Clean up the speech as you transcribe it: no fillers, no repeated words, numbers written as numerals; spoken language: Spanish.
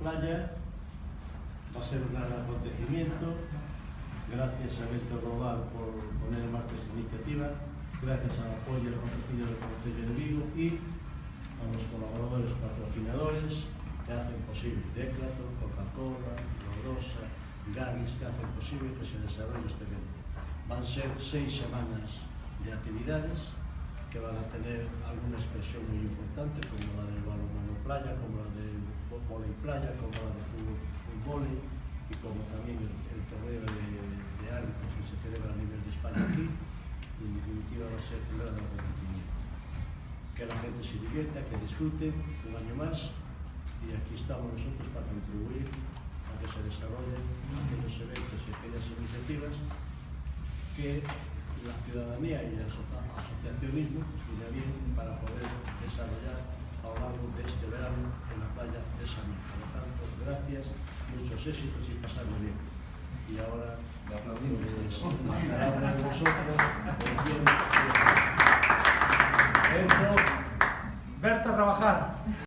playa. Va a ser un gran acontecimiento. Gracias a Víctor Global por poner en marcha esta iniciativa, gracias al apoyo y al patrocinio del Concello de Vigo y a los colaboradores patrocinadores que hacen posible Declator, Coca-Cola, Rodosa, Gavis, que hacen posible que se desarrolle este evento. Van a ser 6 semanas de actividades que van a tener alguna expresión muy importante, como la del balonmano playa, como la del vóley playa, como la de fútbol y como también el torneo de árbitros que se celebra a nivel de España aquí. En definitiva va a ser un gran acontecimiento. Que la gente se divierta, que disfrute un año más, y aquí estamos nosotros para contribuir a que se desarrollen aquellos eventos y aquellas iniciativas que la ciudadanía y el asociacionismo pues viene bien para poder desarrollar a lo largo de este verano en la playa de Samil. Por lo tanto, gracias, muchos éxitos y pasarlo bien. Y ahora le aplaudimos a cada uno de vosotros. Verte a trabajar.